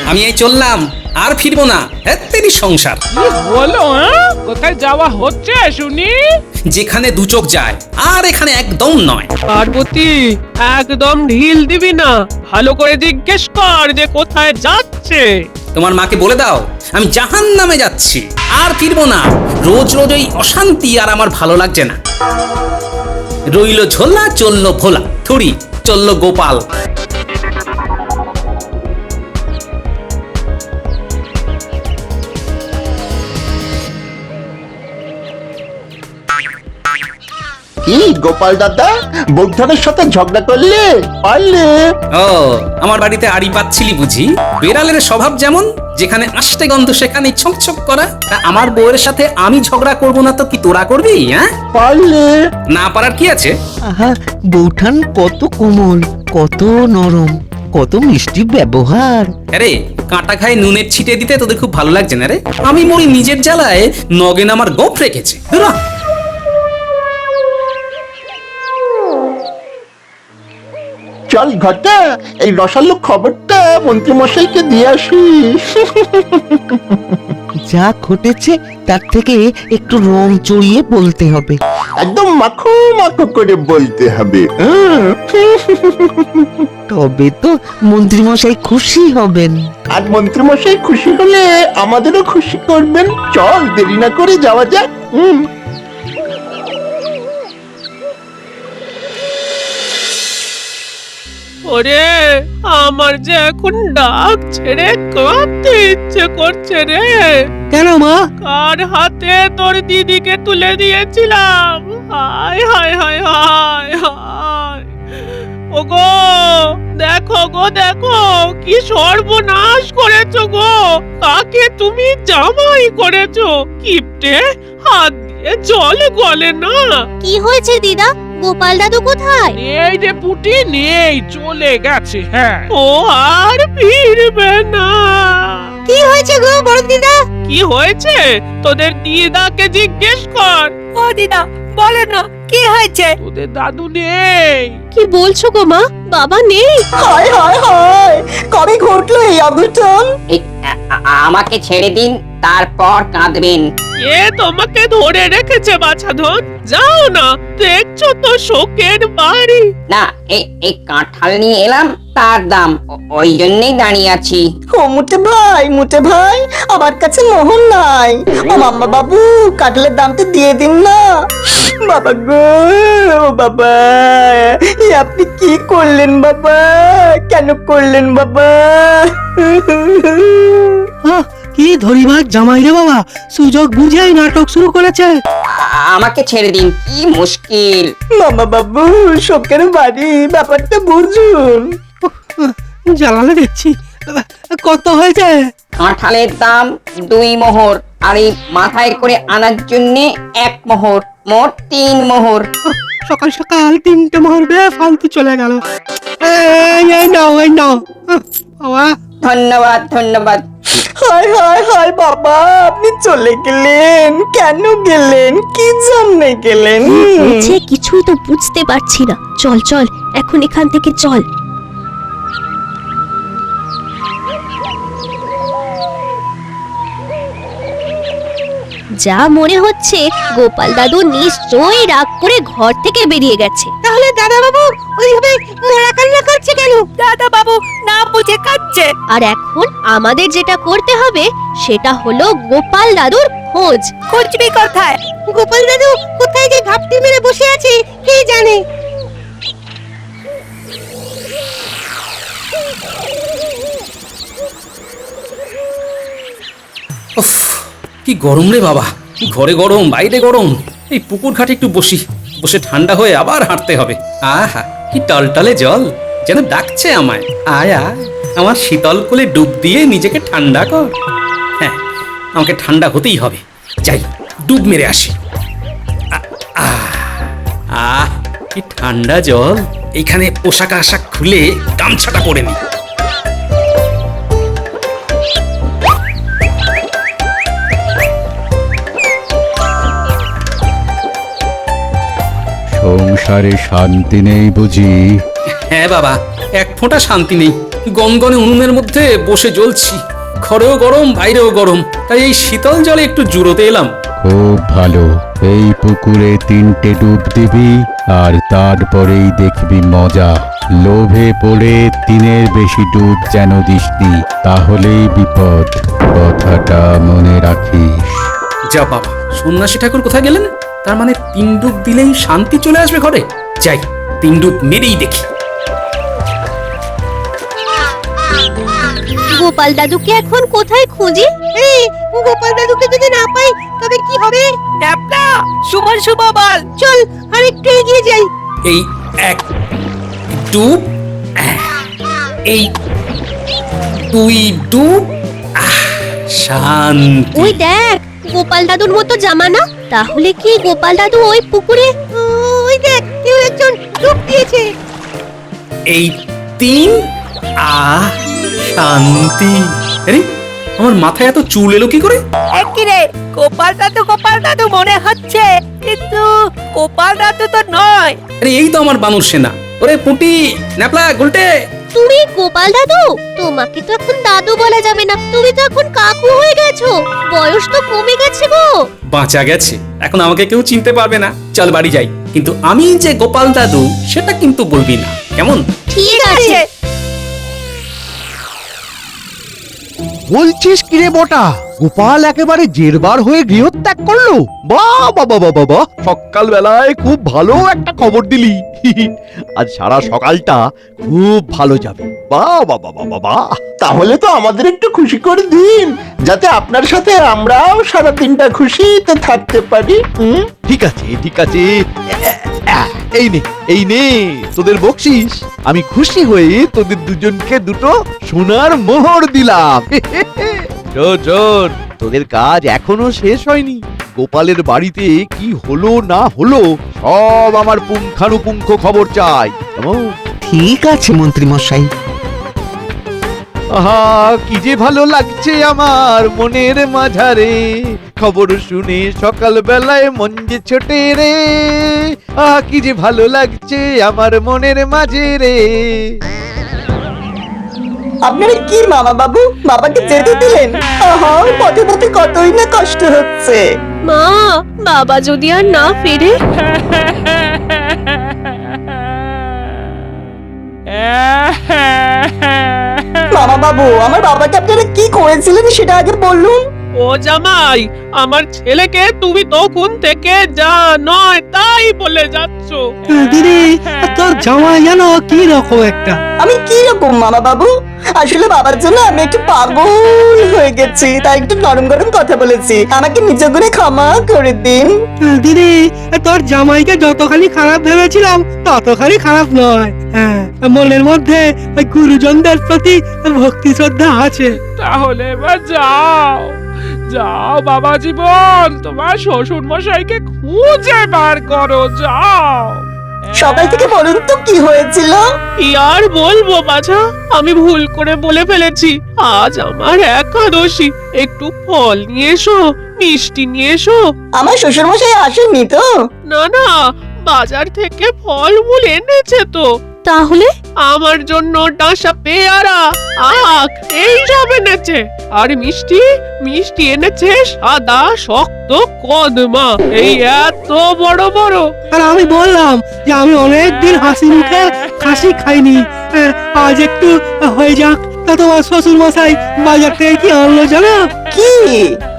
আমি এই চললাম, আর ফিরবো না। এত্তেরই সংসার। কি হলো? কোথায় যাওয়া হচ্ছে শুনি? যেখানে দু চোখ যায়, আর এখানে একদম নয়। পার্বতী, একদম ঢিল দিবি না, ভালো করে জিজ্ঞেস কর যে কোথায় যাচ্ছে। তোমার মাকে বলে দাও আমি জাহান্নামে যাচ্ছি, আর ফিরবো না। রোজ রোজ এই অশান্তি আর আমার ভালো লাগছে না। রইল ঝোলা, চললো ভোলা, থুড়ি চললো গোপাল। কি গোপাল দাদা, বৌঠানের সাথে ঝগড়া করলে? পারলে? ও, আমার বাড়িতে আড়ি পাচ্ছিলি বুঝি? বেড়ালের স্বভাব যেমন, যেখানে আষ্টে গন্ধ সেখানে ছক ছক করা। তা আমার বউয়ের সাথে আমি ঝগড়া করব না তো কি তোরা করবি? হ্যাঁ, পারলে? না পারার কি আছে? আহা, বৌঠান কত কোমল, কত নরম, কত মিষ্টি ব্যবহার। আরে কাঁটা খায় নুনের ছিটে দিতে তোদের খুব ভালো লাগছে না রে? আমি মরি নিজের জ্বালায়, নগেন আমার গোপ রেখেছে। ধুরা। চল ঘটা, এই রসালো খবরটা মন্ত্রীমশাইকে দিয়ে আসি। যা ঘটেছে তার থেকে একটু রং চড়িয়ে বলতে হবে। একদম মাখো মাখো করে বলতে হবে। তবে তো মন্ত্রীমশাই খুশি হবেন। আর মন্ত্রীমশাই খুশি হলে আমাদেরও খুশি করবেন। চল দেরি না করে যাওয়া যাক। ওরে, আমার যে এখন ডাক ছেড়ে কাঁদতে ইচ্ছে করছে রে। কেন মা? কার হাতে তোর দিদিকে তুলে দিয়েছিলাম। হায় হায় হায় হায় হায়। ওগো দেখো গো, দেখো কি সর্বনাশ করেছো গো। কাকে তুমি জামাই করেছো? কিপটে, হাত দিয়ে জল গলে না। কি হয়েছে দিদা? গোপাল দাদু কোথায়? নেই রে পুটি, নেই, চলে গেছে। হ্যাঁ, ও আর ফিরবে না। কি হয়েছে গো বড় দিদা? কি হয়েছে তোদের দিদাকে জিজ্ঞেস কর। ও দিদা বলো না, কি হয়েছে? তোদের দাদু নেই। কি বলছো গো মা? বাবা নেই? হায় হায় হায়, কবে ঘটলো এই অঘটন? আমাকে ছেড়ে দিন, তারপর কাঁদবেন। কে তোমাকে ধরে রেখেছে বাছাধন? যাও না, দেখছো তো শোকের বাড়ি। না, এই কাঁঠাল নিয়ে এলাম, তার দাম, ওই জন্যই দাঁড়িয়ে আছি। ও মুটে ভাই, আমার কাছে মোহর নাই। ও মাম্মা বাবু, কাটলের দামটা দিয়ে দিন না। বাবা গো, ও বাবা, এ আপনি কি করলেন বাবা? কেন করলেন বাবা? কি ধরিবার জামাই রে বাবা, সুযোগ বুঝেই নাটক শুরু করেছে। আমাকে ছেড়ে দিন, কি মুশকিল। মামা বাবু, শোকের বাড়ি, ব্যাপারটা বুঝুন। জ্বালালে দেখছি। কত হয়েছে? কাঁঠালের দাম 2 মোহর, আর এই মাথায় করে আনার জন্য 1 মোহর, মোট 3 মোহর। সকাল সকাল 3টে মোহর বে ফালতু চলে গেল। এই নাও বাবা। ধন্যবাদ ধন্যবাদ। হায় হায় হায় বাবা, আপনি চলে গেলেন। কেন গেলেন? কি জন্যে গেলেন? বলছে কিছুই তো বুঝতে পারছি না। চল চল, এখন এখান থেকে চল। যা মনে হচ্ছে গোপাল দাদু নিশ্চয়ই রাগ করে ঘর থেকে বেরিয়ে গেছে। তাহলে দাদা বাবু ওইভাবে মরা কান্না করছে কেন? দাদা বাবু না বুঝে কাঁদছে। আর এখন আমাদের যেটা করতে হবে সেটা হলো গোপাল দাদুর খোঁজ। খুঁজবি কোথায়? গোপাল দাদু কোথায় যে ঘাপটি মেরে বসে আছে কে জানে। উফ, কি গরম রে বাবা। ঘরে গরম, বাইরে গরম। এই পুকুর ঘাটে একটু বসে ঠান্ডা হয়ে আবার হাঁটতে হবে। আহা, কি টলটলে জল, যেন ডাকছে আমায়। আয় আয়, আমার শীতল কোলে ডুব দিয়ে নিজেকে ঠান্ডা কর। হ্যাঁ, আমাকে ঠান্ডা হতেই হবে। যাই, ডুব মেরে আসি। আহ, কি ঠান্ডা জল। এইখানে পোশাক আশাক খুলে গামছাটা পরে নি। সংসারে শান্তি নেই বুঝি? হ্যাঁ বাবা, এক ফোঁটা শান্তি নেই। গনগনে উনুনের মধ্যে বসে জ্বলছি, ঘরেও গরম বাইরেও গরম, তাই এই শীতল জলে একটু জুড়োতে এলাম। খুব ভালো। এই পুকুরে 3টে ডুব দিবি আর তারপরেই দেখবি মজা। লোভে পড়ে 3-এর বেশি ডুব যেন দিসনি, তাহলেই বিপদ। কথাটা মনে রাখিস। যা বাবা, সন্ন্যাসী ঠাকুর কোথায় গেলেন? তার মানে 3 ডুব দিলেই শান্তি চলে আসবে ঘরে। যাই, 3 ডুব মেরেই দেখি। গোপাল দাদুকে এখন কোথায় খুঁজি? এই গোপাল দাদুকে যদি না পাই তবে কি হবে? ড্যাপটা সুমন শুভ বল। চল আর একটু এগিয়ে যাই। এই 1 ডুব, এই 2 ডুব, শান্তি। ওই দেখ, গোপাল দাদুর মতো জামা না? তাহলে কি গোপাল দাদু ওই পুকুরে? ওই দেখ, কেউ একজন ডুব দিয়েছে। এই 3, শান্তি। আরে আমার মাথায় এত চুল এলো কি করে? একই রে, গোপাল দাদু মনে হচ্ছে, কিন্তু গোপাল দাদু তো নয়। আরে এই তো আমার বানর সেনা। ওরে পুটি, ন্যাপলা, গুলটে। তুমি গোপাল দাদু? তোমাকে তো এখন দাদু বলা যাবে না, তুমি তো এখন কাকু হয়ে গেছো। বয়স তো কমে গেছে গো। বাঁচা গেছে, এখন আমাকে কেউ চিনতে পারবে না। চল বাড়ি যাই, কিন্তু আমি যে গোপাল দাদু সেটা কিন্তু বলবি না, কেমন? ঠিক আছে। বলছিস কিরে বটা, গোপাল একেবারে জেরবার হয়ে গৃহত্যাগ করলো? বাহ বাবা বাবা বাহ, সকাল বেলায় খুব ভালো একটা খবর দিলি। আজ সারা সকালটা খুব ভালো যাবে। বাহ বাবা বাবা বাহ। তাহলে তো আমাদের একটু খুশি করে দিন, যাতে আপনার সাথে আমরাও সারা দিনটা খুশিতে থাকতে পারি। ঠিক আছে ঠিক আছে, এই নে তোদের বকশিস। আমি খুশি হয়ে তোদের দুজনকে 2টো সোনার মোহর দিলাম। শোন, তোদের কাজ এখনো শেষ হয়নি। গোপালের বাড়িতে কি হলো না হলো সব আমার পুঙ্খানুপুঙ্খ খবর চাই, কেমন? ঠিক আছে মন্ত্রী মশাই। আহা, কি যে ভালো লাগছে আমার মনের মাঝারে, খবর শুনে সকাল বেলায় মন যে ছোটে রে। আহা, কি যে ভালো লাগছে আমার মনের মাঝে রে। আপনারা কি মামা বাবু, বাবাকে যেতে দিলেন? আহা, পথে পথে কতই না কষ্ট হচ্ছে। মা, বাবা যদি আর না ফিরে? মামা বাবু, আমার বাবাকে আপনারা কি করেছিলেন সেটা আগে বলুন। ও জামাই, আমার ছেলেকে তুমি তখন থেকে যা নয় তাই বলে যাচ্ছ। দিদি, তোর জামাই জানো কি রকম একটা। আমি কি রকম মামা বাবু? আসলে বাবার জন্য আমি একটু পাগল হয়ে গেছি, তাই একটু নরম গরম কথা বলেছি। আমাকে নিজ করে ক্ষমা করে দিন। দিদি, তোর জামাইকে যতখানি খারাপ ভেবেছিলাম ততখানি খারাপ নয়। হ্যাঁ, মনের মধ্যে ওই গুরুজনদের প্রতি ভক্তি শ্রদ্ধা আছে। তাহলে এবার যাও যাও বাবা জীবন, তোমার শ্বশুর মশাইকে খুঁজে বার করো, যাও। সকাল থেকে বলুন তো কি হয়েছিল? কি আর বলবো বাছা, আমি ভুল করে বলে ফেলেছি। আজ আমার একাদশী, একটু ফল নিয়ে এসো, মিষ্টি নিয়ে এসো। আমার শ্বশুর মশাই আসেননি তো? না না, বাজার থেকে ফল মূল এনেছে তো। তাহলে আমার জন্য ডাঁশা পেয়ারা, আখ এইসব এনেছে। আর মিষ্টি মিষ্টি এনেছে সাদা শক্ত কদমা, এই এত বড় বড়। আর আমি বললাম যে আমি অনেকদিন হাসি মুখে খাসি খাইনি, আজ একটু হয়ে যাক। তা তোমার শ্বশুর মশাই বাজার থেকে কি আনলো জানো? কি?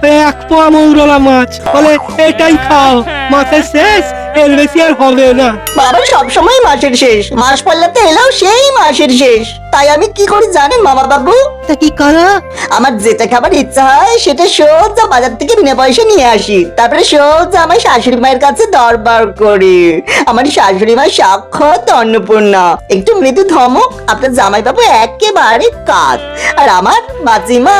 1 পোয়া মৌরলা মাছ, বলে এটাই খাও, মাছের শেষ, এর বেশি আর হবে না। বাবা সবসময় মাসের শেষ, মাস পাল্লাতে এলেও সেই মাসের শেষ। তাই আমি কি করি জানেন মামা বাবু? তা কি করো? আমার যেটা খাবার ইচ্ছা হয় সেটা সোজা বাজার থেকে বিনা পয়সা নিয়ে আসি, তারপরে সোজা আমার শাশুড়ি মায়ের কাছে দরবার করি। আমার শাশুড়ি মা সাক্ষাৎ অন্নপূর্ণা, একটু মৃদু ধমক, আপনার জামাই বাবু একেবারে কাত, আর আমার বাজিমা।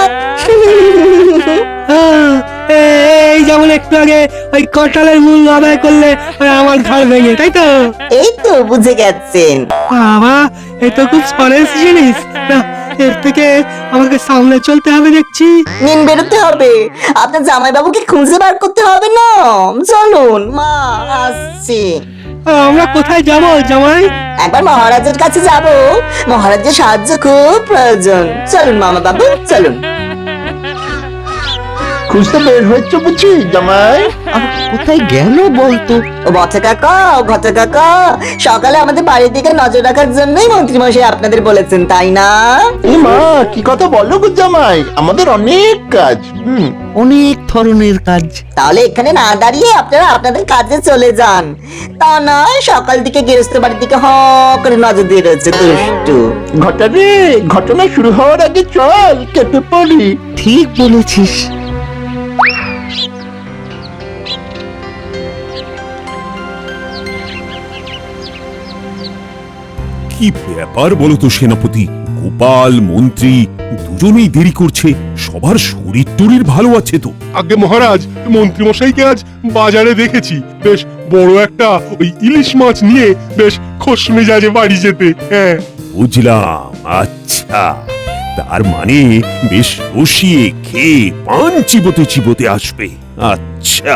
এই যেমন একটু আগে ওই কটালের মূল্য আদায় করলে আমার ঘর ভেঙে, তাই তো? এই তো বুঝে গেছেন। বাবা, এ তো খুব সরেস জিনিস। না, এর থেকে আমাকে সামনে চলতে হবে দেখছি। নিন, বেরোতে হবে। আপনার জামাই বাবুকে খুঁজে বার করতে হবে না। চলুন মা, আসছি। আমরা কোথায় যাব জামাই? একবার মহারাজের কাছে যাব, মহারাজের সাহায্য খুব প্রয়োজন। চলুন মামা বাবু, চলুন। খুঁজতে বের হয়েছ বুঝি জামাই? কোথায় গেল বলতো? ও বটে কাকা, ও ঘটে কাকা, সকালে আমাদের বাড়ির দিকে নজর রাখার জন্যই মন্ত্রীমশাই আপনাদের বলেছেন, তাই না? এ মা, কি কথা বলো গো জামাই? আমাদের অনেক কাজ। অনেক ধরনের কাজ। তাহলে এখানে না দাঁড়িয়ে আপনারা আপনাদের কাজে চলে যান। তা নয় সকাল দিকে গৃহস্থ বাড়ির দিকে হ করে নজর দিয়ে রয়েছে দুষ্টু। ঘটা রে, ঘটনা শুরু হওয়ার আগে চল কেটে পড়ি। ঠিক বলেছিস। কি ব্যাপার বলো তো সেনাপতি? গোপাল মন্ত্রী দুজনেই দেরি করছে। সবার শরীর টরীর ভালো আছে তো? আগে মহারাজ, মন্ত্রী মশাইকে আজ বাজারে দেখেছি বেশ বড় একটা ওই ইলিশ মাছ নিয়ে বেশ খোশ মেজাজে বাড়ি যেতে। হ্যাঁ, বুঝলাম। আচ্ছা, তার মানে বেশ রসিয়ে খেয়ে পান চিবোতে চিবোতে আসবে। আচ্ছা,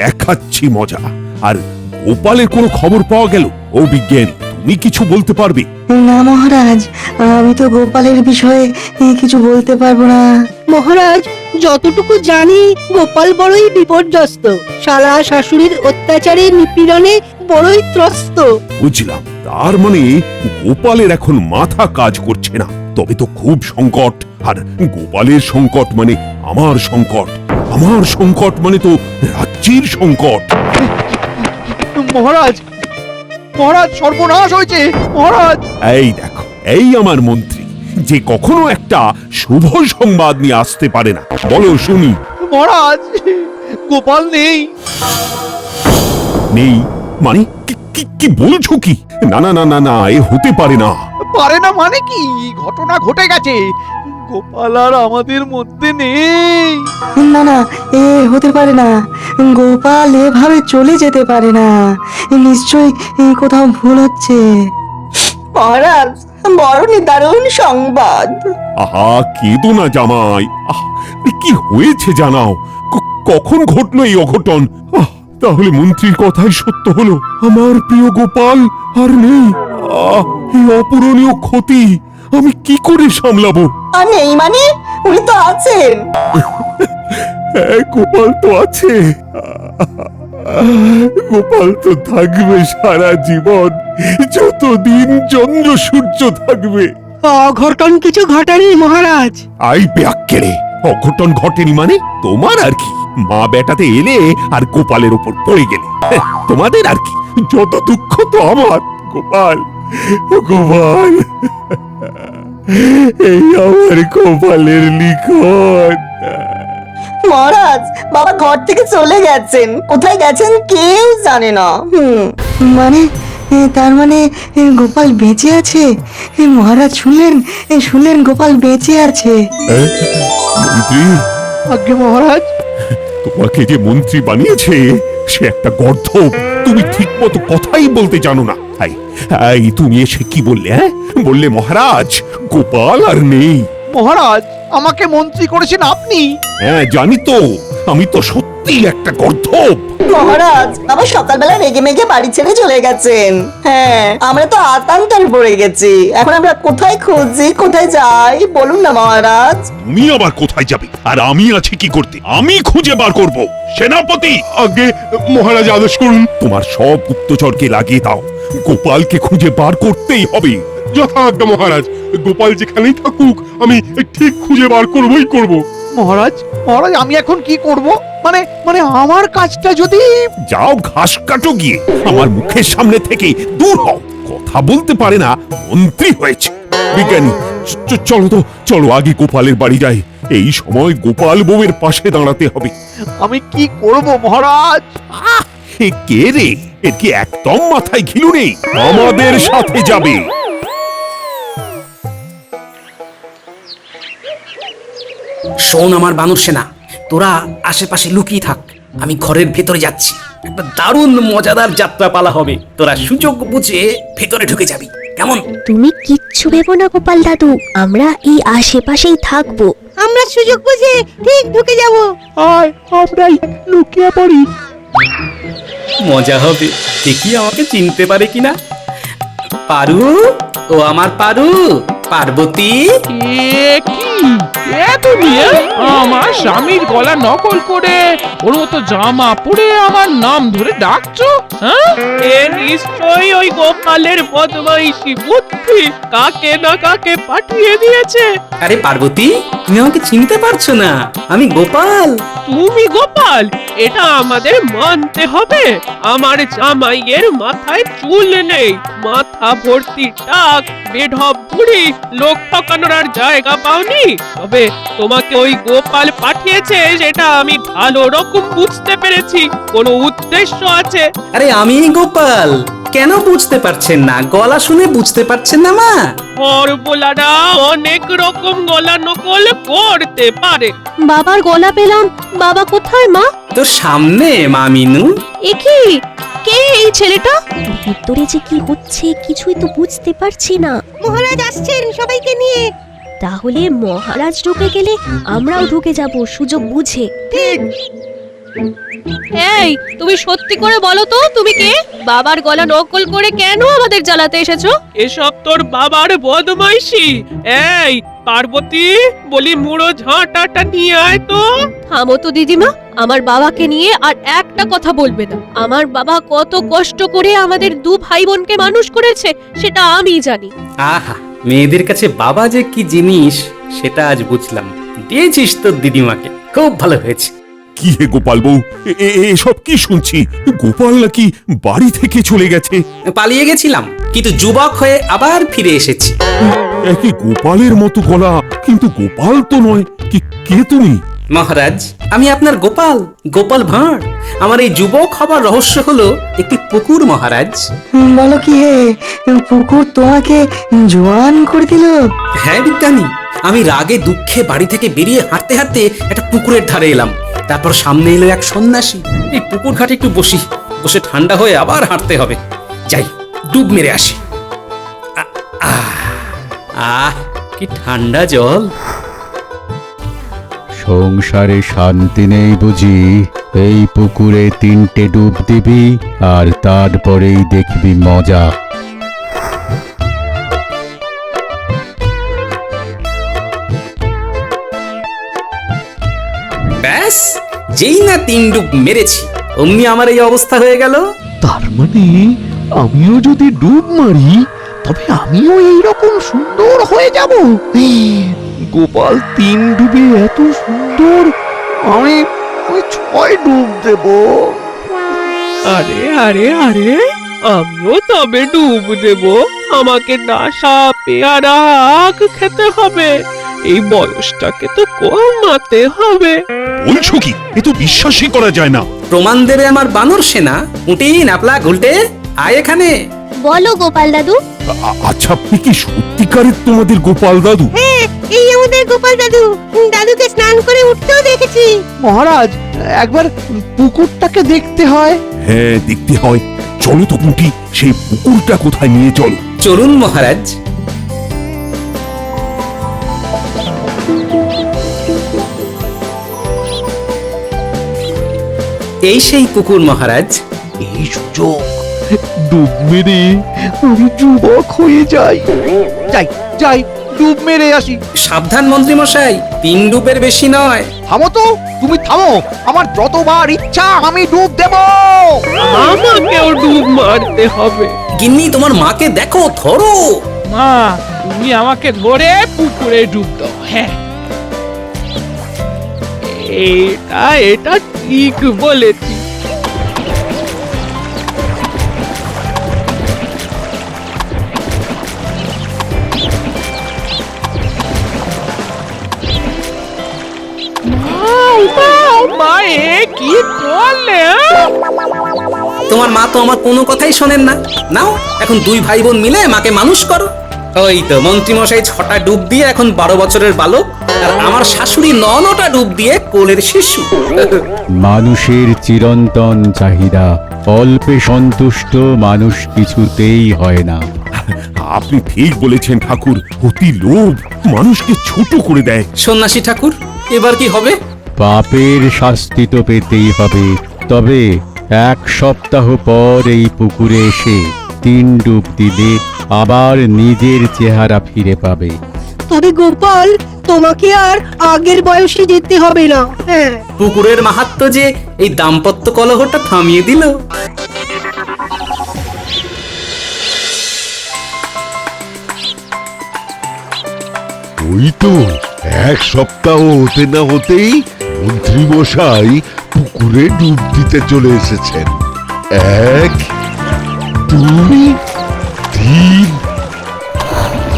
দেখাচ্ছি মজা। আর গোপালের কোনো খবর পাওয়া গেল? ও বিজ্ঞানী, তুমি কিছু বলতে পারবে? না মহারাজ, আমি তো গোপালের বিষয়ে কিছু বলতে পারবো না। মহারাজ, যতটুকু জানি গোপাল বড়ই বিপর্যস্ত, শালা শাশুড়ির অত্যাচারে নিপীড়নে বড়ই ত্রস্ত। বুঝলাম, তার মানে গোপালের এখন মাথা কাজ করছে না। তবে তো খুব সংকট। আর গোপালের সংকট মানে আমার সংকট, আমার সংকট মানে তো রাজ্যের সংকট। মহারাজ, মহারাজ, সর্বনাশ হয়েছে মহারাজ। এই দেখো, এই আমার মন্ত্রী, যে কখনো একটা শুভ সংবাদ নিয়ে আসতে পারে না। বলো শুনি। মহারাজ, গোপাল নেই। নেই মানে? কি বলছো কি? না না না না না, এ হতে পারে না। পারে না মানে কি? ঘটনা ঘটে গেছে, গোপাল আর আমাদের মধ্যে নেই। না না, এ হতে পারে না। গোপাল এভাবে চলে যেতে পারে না, নিশ্চয়ই কোথাও ভুল হচ্ছে। মহারাজ, বড় দারুণ সংবাদ। আহা, কেঁদো না জামাই। কি হয়েছে জানাও। কখন ঘটলো এই অঘটন? তাহলে মন্ত্রীর কথাই সত্য হলো, আমার প্রিয় গোপাল আর নেই। এই অপূরণীয় ক্ষতি আমি কি করে সামলাবো? আর নেই মানে? উনি তো আছেন। হ্যাঁ, গোপাল তো আছে। গোপাল তো থাকবে সারা জীবন, যতদিন চন্দ্র সূর্য থাকবে। অঘটন কিছু ঘটেনি মহারাজ। আই ব্যাক্কেরে, অঘটন ঘটেনি মানে? তোমার আর কি? মা বেটাতে এলে আর গোপালের উপর পড়ে গেলে। তোমাদের আর কি? যত দুঃখ তো আমার। গোপাল, গোপাল, এই আমার গোপালের লিখন। মহারাজ, বাবা ঘর থেকে চলে গেছেন, কোথায় গেছেন কেউ জানে না। মানে তার মানে গোপাল বেঁচে আছে? মহারাজ শুনলেন গোপাল বেঁচে আছে। মন্ত্রী, আজ্ঞে মহারাজ। তোমাকে যে মন্ত্রী বানিয়েছে সে একটা গর্ধব। তুমি ঠিক মতো কথাই বলতে জানো না। এই তুমি এসে কি বললে? বললে মহারাজ গোপাল আর নেই। মহারাজ, আমাকে মন্ত্রী করেছেন আপনি? হ্যাঁ, জানি তো। আমি তো সত্যি একটা গর্ধব। মহারাজ, বাবা সকালবেলা রেগে মেগে বাড়ি ছেড়ে চলে গেছেন। হ্যাঁ, আমরা তো আতঙ্কের পড়ে গেছি। এখন আমরা কোথায় খুঁজি, কোথায় যাই বলুন না মহারাজ। তুমি আবার কোথায় যাবে? আর আমি আছি কি করতে? আমি খুঁজে বার করব। সেনাপতি, আগে মহারাজ আদেশ করুন। তোমার সব গুপ্তচরকে লাগিয়ে দাও। গোপালকে খুঁজে বার করতেই হবে। যথাজ্ঞা মহারাজ, গোপাল যেখানেই থাকুক আমি ঠিক খুঁজে বার করবই করব। মহারাজ, মহারাজ, আমি এখন কি করব? মানে মানে আমার কাজটা যদি... যাও, ঘাস কাটো গিয়ে। আমার মুখের সামনে থেকে দূর হও। কথা বলতে পারে না, মন্ত্রী হয়েছে। বিজ্ঞানী, চলো তো, চলো আগে গোপালের বাড়ি যাই। এই সময় গোপাল বউয়ের পাশে দাঁড়াতে হবে। আমি কি করব মহারাজ? এ কে রে? এর কি একদম মাথায় ঘিলু নেই? আমাদের সাথে যাবে। শোন আমার বানর সেনা, তোরা আশেপাশে লুকিয়ে থাক। আমি ঘরের ভেতরে যাচ্ছি। একটা দারুণ মজাদার যাত্রা পালা হবে। তোরা সুযোগ বুঝে ভেতরে ঢুকে যাবি, কেমন? তুমি কিচ্ছু ভেবো না গোপাল দাদু, আমরা এই আশেপাশেই থাকবো। আমরা সুযোগ বুঝে ঠিক ঢুকে যাব। আমরাই লুকিয়ে পড়ি। মজা হবে, দেখি আমাকে চিনতে পারে কিনা। পারু, ও আমার পারু, পার্বতী। তুমি আমার স্বামীর গলা নকল করে ওর মতো জামা পরে আমার নাম ধরে ডাকছো? এ নিশ্চয়ই ওই গোপালের বদমাইশি বুদ্ধি কাকে না কাকে পাঠিয়ে দিয়েছে। আরে পার্বতী, তুমি আমাকে চিনতে পারছো না? আমি গোপাল। তুমি গোপাল? এটা আমাদের মানতে হবে। আমার জামাইয়ের মাথায় চুল নেই, মাথা ভর্তি টাক, বেঢপ বুড়ি, লোক ঠকানোর আর জায়গা পাওনি। তবে তোমাকে ওই গোপাল পাঠিয়েছে সেটা আমি ভালো রকম বুঝতে পেরেছি, কোনো উদ্দেশ্য আছে। আরে আমি গোপাল, কেন বুঝতে পারছেন না? গলা শুনে বুঝতে পারছেন না মা? বলারা অনেক রকম গলা নকল করতে পারে। বাবার গলা পেলাম, বাবা কোথায় মা? তোর সামনে মা মিনু। এ কি, কে এই ছেলেটা? ভিতরে যে কি হচ্ছে কিছুই তো বুঝতে পারছি না। মহারাজ আসছেন সবাইকে নিয়ে। তাহলে মহারাজ ঢুকে গেলে আমরাও ঢুকে যাব সুযোগ বুঝে। ঠিক। এই, তুমি সত্যি করে বলো তো তুমি কে? বাবার গলা নকল করে কেন আমাদের জ্বালাতে এসেছো? এসব তোর বাবার বদমাইশি। এই পার্বতী, বলি মুড়ো ঝাঁটাটা নিয়ে আয় তো। থামো তো দিদিমা, আমার বাবাকে নিয়ে আর একটা কথা বলবে না। আমার বাবা কত কষ্ট করে আমাদের দু ভাই বোনকে মানুষ করেছে সেটা আমি জানি। আহা, মেয়েদের কাছে বাবা যে কি জিনিস সেটা আজ বুঝলাম। দিয়েছিস তোর দিদিমাকে, খুব ভালো হয়েছে। কি হে গোপাল বউ, এসব কি শুনছি? গোপাল নাকি বাড়ি থেকে চলে গেছে? পালিয়ে গেছিলাম, কিন্তু যুবক হয়ে আবার ফিরে এসেছি। একই গোপালের মতো গলা, কিন্তু গোপাল তো নয়। কে তুমি? মহারাজ, আমি আপনার গোপাল, গোপাল ভাঁড়। আমার এই যুবক হবার রহস্য হলো একটি পুকুর মহারাজ। বলো কি হে, পুকুর তোমাকে জোয়ান করে দিল? হ্যাঁ বিজ্ঞানী, আমি রাগে দুঃখে বাড়ি থেকে বেরিয়ে হাঁটতে হাঁটতে একটা পুকুরের ধারে এলাম। তারপর সামনে এলো এক সন্ন্যাসী। এই পুকুর ঘাটে একটু বসে ঠান্ডা হয়ে আবার হাঁটতে হবে। যাই, ডুব মেরে আসি। আহ, কি ঠান্ডা জল। সংসারে শান্তি নেই বুঝি? এই পুকুরে 3টে ডুব দিবি আর তারপরেই দেখবি মজা। ব্যাস, যেই না 3 ডুব মেরেছি অমনি আমার এই অবস্থা হয়ে গেল। তার মানে আমিও যদি ডুব মারি তবে আমিও এইরকম সুন্দর হয়ে যাব। গোপাল 3 ডুবে এত সুন্দর, আমি 6 ডুব দেব। আরে আরে আরে, আমিও তবে ডুব দেব। আমাকে ডাসা পেয়ারা আখ খেতে হবে, এই বয়সটাকে তো কমাতে হবে। বলছো কি? এ তো বিশ্বাসই করা যায় না। প্রমাণ দেবে আমার বানর সেনা। উটি নাপলা গুলটে, আয় এখানে। বলো গোপাল দাদু। আচ্ছা, আপনি কি সত্যিকারের তোমাদের গোপাল দাদু? হ্যাঁ, এই আমাদের গোপাল দাদু। দাদুকে স্নান করে উঠতেও দেখেছি। মহারাজ, একবার পুকুরটাকে দেখতে হয়। হ্যাঁ, দেখতে হয়। চলো তো কুটি, সেই পুকুরটা কোথায় নিয়ে চলো। চলুন মহারাজ। এই সেই পুকুর মহারাজ। এই সুযোগ, ডুব মেরে আমি যুবক হয়ে যাই। যাই যাই, ডুব মেরে আসি। সাবধান মন্ত্রী মশাই, 3 ডুবের বেশি নয়। থামো তো, তুমি থামো। আমার যতবার ইচ্ছা আমি ডুব দেব। আমাকেও ডুব মারতে হবে। গিন্নি, তোমার মাকে দেখো, ধরো। মা, তুমি আমাকে ধরে পুকুরে ডুব দাও। হ্যাঁ, এটা ঠিক বলেছি। মা, কি করলে? তোমার মা তো আমার কোনো কথাই শোনেন না। নাও, এখন 2 ভাই বোন মিলে মাকে মানুষ করো। ওই তো মন্ত্রী মশাই 6টা ডুব দিয়ে এখন 12 বছরের বালক, আর আমার শাশুড়ি 9টা ডুব দিয়ে কোলের শিশু। মানুষের চিরন্তন চাহিদা, অল্পে সন্তুষ্ট মানুষ কিছুতেই হয় না। আপনি ঠিক বলেছেন ঠাকুর, অতি লোভ মানুষকে ছোট করে দেয়। সন্ন্যাসী ঠাকুর, এবার কি হবে? পাপের শাস্তি তো পেতেই হবে, তবে 1 সপ্তাহ পর এই পুকুরে এসে 3 ডুব দিলে আবার নিজের চেহারা ফিরে পাবে। তবে গোপাল, তোমাকে আর আগের বয়সে যেতে হবে না। হ্যাঁ, পুকুরের মাহাত্ম্য যে এই দাম্পত্য কলহটা থামিয়ে দিল। ওই তো 1 সপ্তাহ হতে না হতেই মন্ত্রী মশাই পুকুরে ডুব দিতে চলে এসেছেন। 1 2 3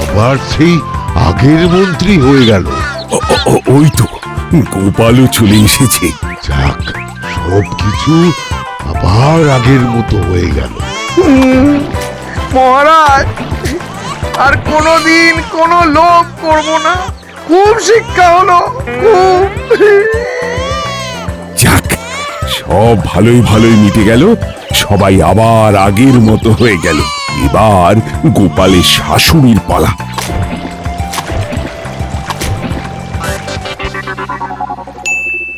আবার সেই আগের মন্ত্রী হয়ে গেল। ওই তো গোপালও চলে এসেছে। যাক, সবকিছু আবার আগের মতো হয়ে গেল। মহারাজ, আর কোনোদিন কোনো লোভ করব না। খুব শিক্ষা হলো, খুব। যাক, সব ভালোই ভালোই মিটে গেল। সবাই আবার আগের মতো হয়ে গেল। এবার গোপালের শাশুড়ির পালা।